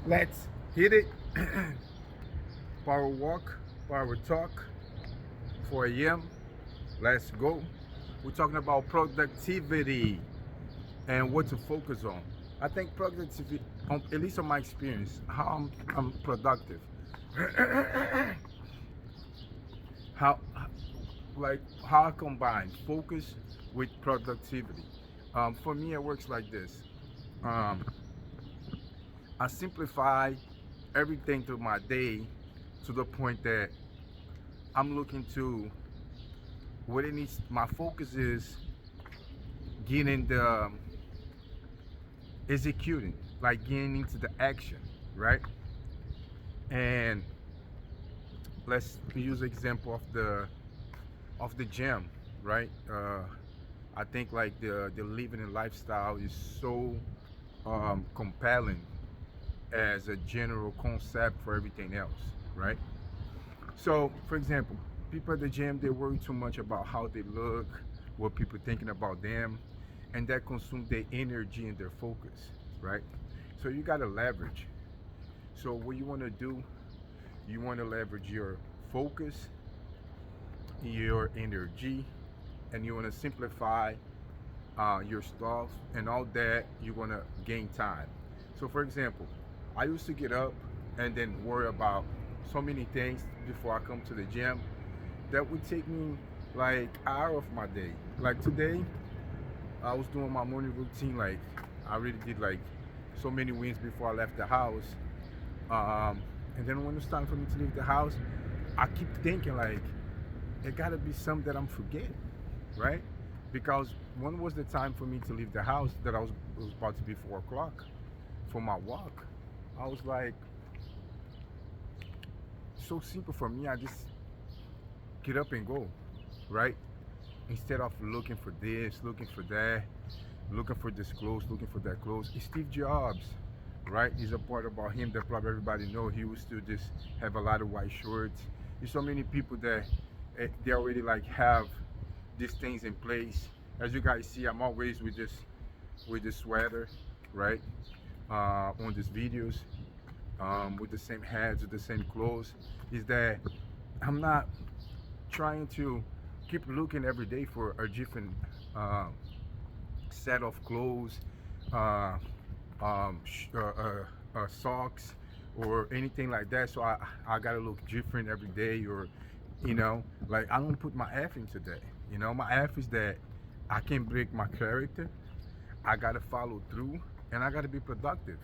Let's hit it. Power walk, power talk, 4 a.m. Let's go. We're talking about productivity and what to focus on. I think productivity, at least on my experience, how I'm productive. how, how I combine focus with productivity. For me, it works like this. Um, I simplify everything through my day to the point that I'm looking to what it needs. My focus is getting the executing, like getting into the action, right? And let's use example of the gym, right? I think like the living and lifestyle is so compelling as a general concept for everything else, right? So, for example, people at the gym they worry too much about how they look, what people thinking about them, and that consumes their energy and their focus, right? So you got to leverage. So what you want to do, you want to leverage your focus, your energy, and you want to simplify your stuff and all that. You want to gain time. So, for example, I used to get up and then worry about so many things before I come to the gym. That would take me like an hour of my day. Like today, I was doing my morning routine. Like I really did like so many wins before I left the house. Um, and then when it's time for me to leave the house, I keep thinking like it gotta be something that I'm forgetting, right? Because when was the time for me to leave the house that it was about to be 4 o'clock for my walk? I was like, so simple for me. I just get up and go, right? Instead of looking for this, looking for that, looking for this clothes, looking for that clothes. It's Steve Jobs, right? Is a part about him that probably everybody know. He used to just have a lot of white shirts. There's so many people that they already like have these things in place. As you guys see, I'm always with this sweater, right? On these videos, with the same hats, with the same clothes. Is that I'm not trying to keep looking every day for a different uh, set of clothes, uh, socks, or anything like that. So I gotta look different every day, or like I don't put my F into that. My F is that I can't break my character. I gotta follow through, and I gotta be productive,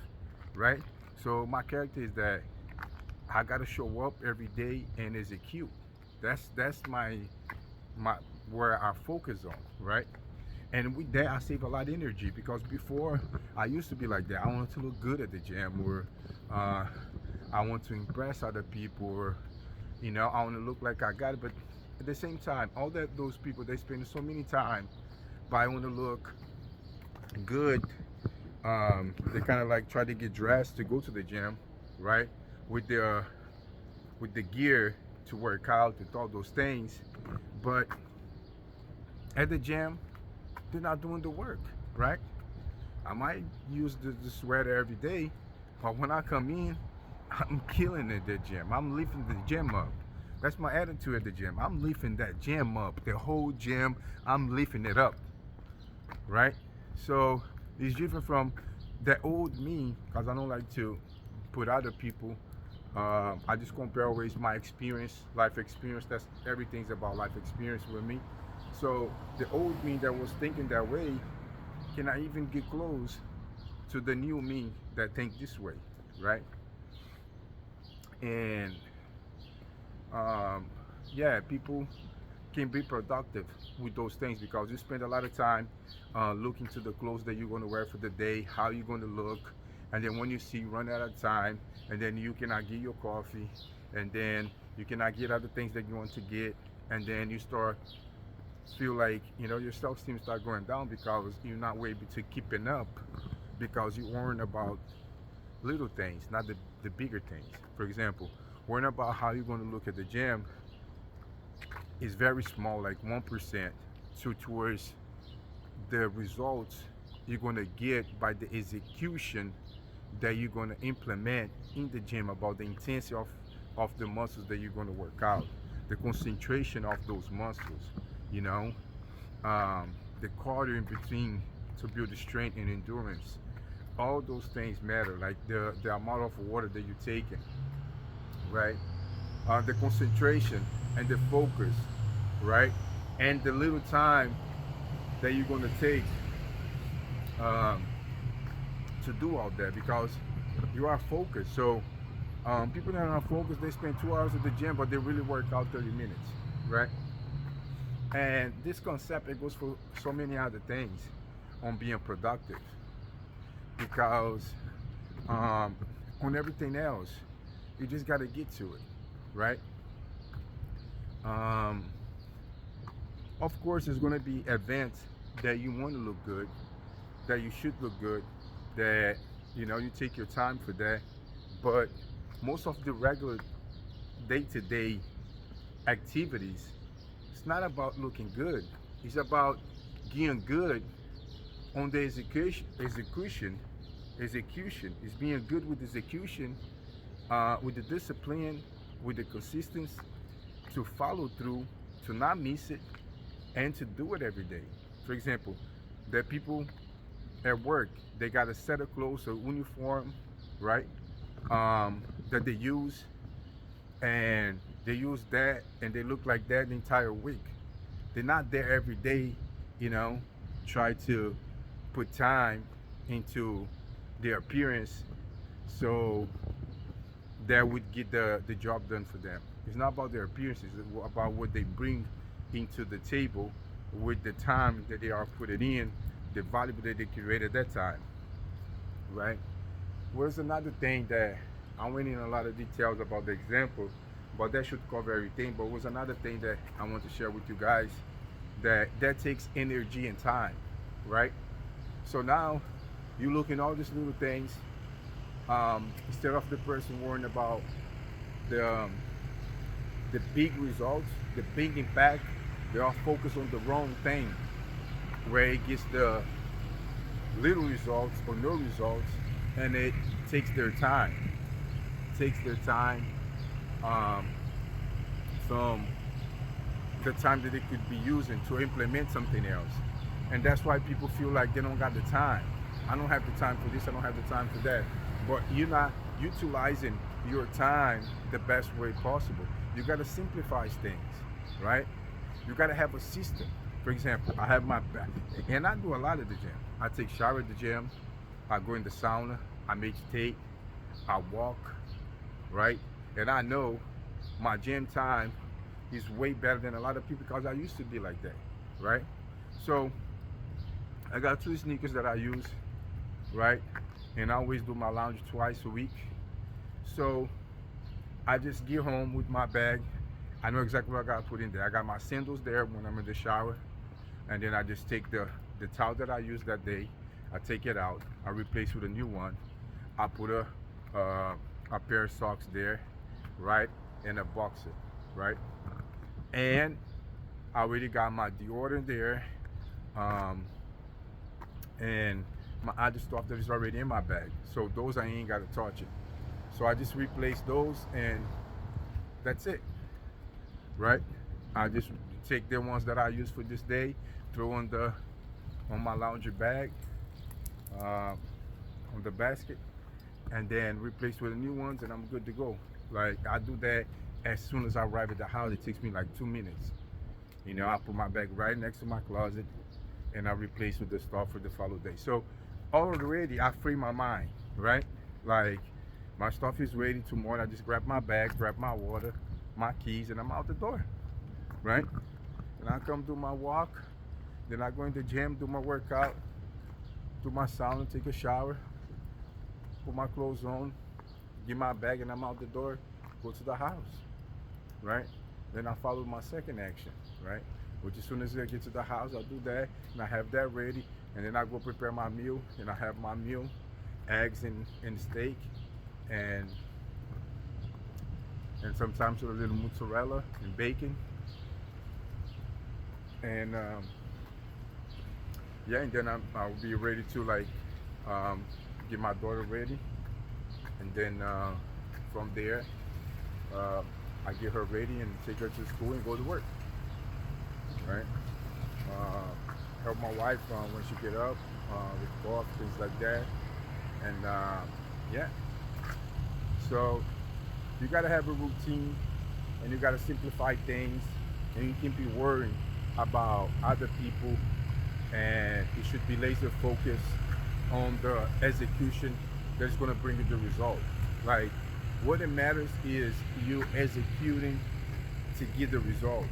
right? So my character is that I gotta show up every day and execute. That's my where I focus on, right? And with that, I save a lot of energy because before I used to be like that. I wanted to look good at the gym, or uh, I want to impress other people, or I want to look like I got it. But at the same time, all that those people they spend so many time, but I want to look good. They kind of like try to get dressed to go to the gym, right? With the with the gear to work out and all those things, but at the gym they're not doing the work, right? I might use the sweater every day, but when I come in, I'm killing it at the gym. I'm lifting the gym up. That's my attitude at the gym. I'm lifting that gym up. The whole gym, I'm lifting it up, right? So it's different from the old me, because I don't like to put other people. I just compare always my experience, life experience. That's everything's about life experience with me. So the old me that was thinking that way cannot even get close to the new me that think this way, right? And um, yeah, people can be productive with those things because you spend a lot of time looking to the clothes that you're going to wear for the day, how you're going to look, and then when you see you run out of time, and then you cannot get your coffee, and then you cannot get other things that you want to get, and then you start feel like your self-esteem start going down because you're not able to keeping up because you worrying about little things, not the bigger things. For example, worrying about how you're going to look at the gym is very small, like 1%, towards the results you're going to get by the execution that you're going to implement in the gym, about the intensity of the muscles that you're going to work out, the concentration of those muscles, you know, the cardio in between to build the strength and endurance. All those things matter, like the amount of water that you're taking, right? The concentration and the focus, right? And the little time that you're going to take um, to do all that, because you are focused. So people that are not focused, they spend 2 hours at the gym, but they really work out 30 minutes, right? And this concept, it goes for so many other things on being productive, because on everything else, you just got to get to it, right? Um, of course, there's going to be events that you want to look good, that you should look good, that you take your time for that. But most of the regular day-to-day activities, it's not about looking good. It's about getting good on the execution. Is being good with execution, with the discipline, with the consistency, to follow through, to not miss it, and to do it every day. For example, there are people at work, they got a set of clothes, a uniform, right? That they use, and they use that, and they look like that the entire week. They're not there every day, try to put time into their appearance, so that would get the job done for them. It's not about their appearance, it's about what they bring into the table with the time that they are putting in, the value that they create at that time, right? Where's another thing that I went in a lot of details about the example, but that should cover everything. But was another thing that I want to share with you guys, that takes energy and time, right? So now you look in all these little things, instead of the person worrying about the the big results, the big impact, they are focused on the wrong thing, where it gets the little results or no results, and it takes their time. Takes their time, um, from the time that they could be using to implement something else. And that's why people feel like they don't got the time. I don't have the time for this, I don't have the time for that. But you're not utilizing your time the best way possible. You got to simplify things, right? You got to have a system. For example, I have my back, and I do a lot at the gym. I take shower at the gym, I go in the sauna, I meditate, I walk, right? And I know my gym time is way better than a lot of people, because I used to be like that, right? So I got two sneakers that I use, right? And I always do my laundry twice a week. So I just get home with my bag. I know exactly what I gotta put in there. I got my sandals there when I'm in the shower, and then I just take the towel that I used that day, I take it out, I replace with a new one. I put a pair of socks there, right, and a boxer, right, and I already got my deodorant there, and my other stuff that is already in my bag. So those I ain't gotta touch it. So I just replace those, and that's it, right? I just take the ones that I use for this day, throw on my laundry bag, on the basket, and then replace with the new ones, and I'm good to go. Like, I do that as soon as I arrive at the house. It takes me like 2 minutes. I put my bag right next to my closet, and I replace with the stuff for the follow day. So already I free my mind, right? Like, my stuff is ready tomorrow. I just grab my bag, grab my water, my keys, and I'm out the door, right? And I come do my walk, then I go in the gym, do my workout, do my sauna, take a shower, put my clothes on, get my bag, and I'm out the door, go to the house, right? Then I follow my second action, right? Which, as soon as I get to the house, I do that, and I have that ready, and then I go prepare my meal, and I have my meal, eggs and steak, and sometimes with a little mozzarella and bacon, and yeah, and then I'll be ready to, like, get my daughter ready, and then from there, uh, I get her ready and take her to school and go to work, right? Help my wife when she get up with golf, things like that, and yeah. So you gotta have a routine, and you gotta simplify things, and you can be worrying about other people, and you should be laser focused on the execution that's gonna bring you the result. Like what it matters is you executing to get the results,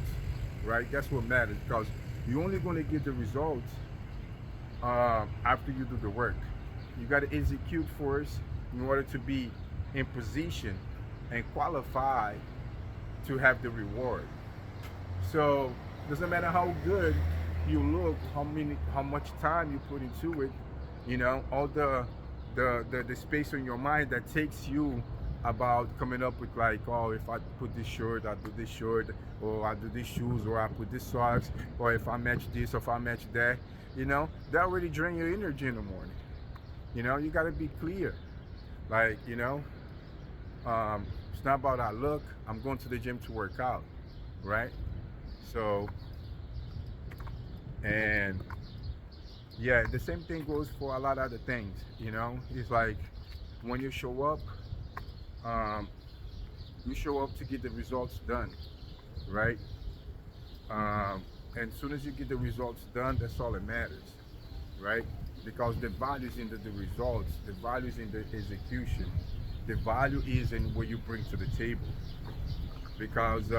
right? That's what matters because you're only gonna get the results after you do the work. You got to execute first in order to be in position and qualify to have the reward. So doesn't matter how good you look, how much time you put into it, all the space in your mind that takes you about coming up with like, oh, if I put this shirt, I do this shirt, or I do these shoes, or I put this socks, or if I match this, or if I match that, that already drain your energy in the morning. You got to be clear. Like, it's not about I look. I'm going to the gym to work out, right? So, and yeah, the same thing goes for a lot of other things. It's like when um, you show up to get the results done, right? And as soon as you get the results done, that's all that matters, right? Because the value is in the results, the value is in the execution, the value is in what you bring to the table. Because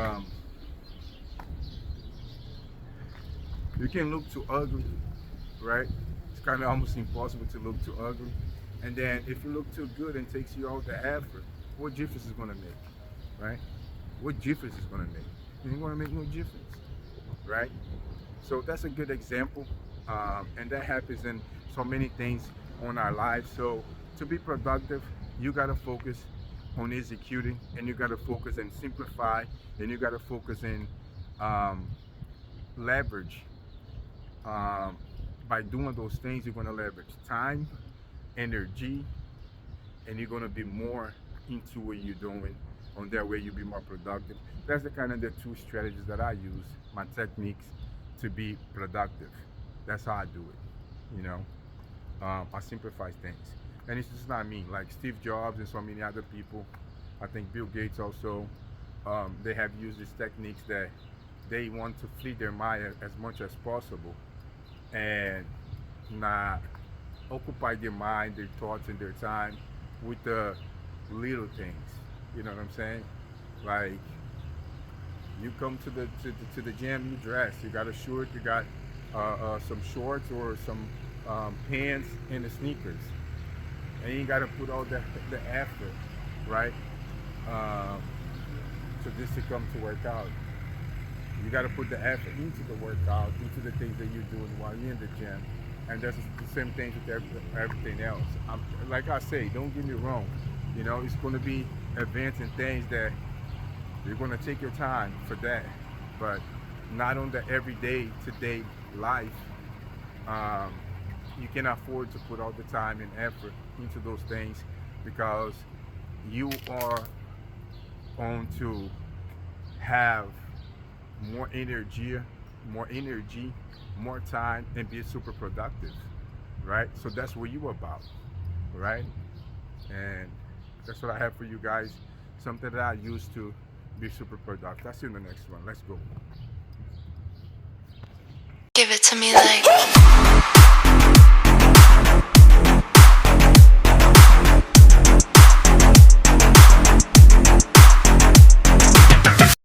you can look too ugly, right? It's kind of almost impossible to look too ugly. And then if you look too good and takes you all the effort, what difference is going to make, right? What difference is going to make? It ain't going to make no difference, right? So that's a good example, and that happens in so many things on our lives. So to be productive, you got to focus on executing, and you got to focus and simplify, and you got to focus in leverage. By doing those things, you're going to leverage time, energy, and you're going to be more into what you're doing. On that way, you'll be more productive. That's the kind of the two strategies that I use, my techniques to be productive. That's how I do it. I simplify things, and it's just not me. Like Steve Jobs and so many other people. I think Bill Gates also. They have used these techniques that they want to free their mind as much as possible, and not occupy their mind, their thoughts, and their time with the little things. You know what I'm saying? Like you come to the gym, you dress, you got a shirt, you got some shorts or some pants and the sneakers, and you got to put all the effort, right? To this to come to work out. You got to put the effort into the workout, into the things that you're doing while you're in the gym, and that's the same thing with everything else. Like I say, don't get me wrong. It's going to be events and things that you're going to take your time for that, but not on the everyday, today life. You can afford to put all the time and effort into those things because you are going to have more energy, more time, and be super productive, right? So that's what you're about, right? And that's what I have for you guys. Something that I use to be super productive. I'll see you in the next one. Let's go. Give it to me like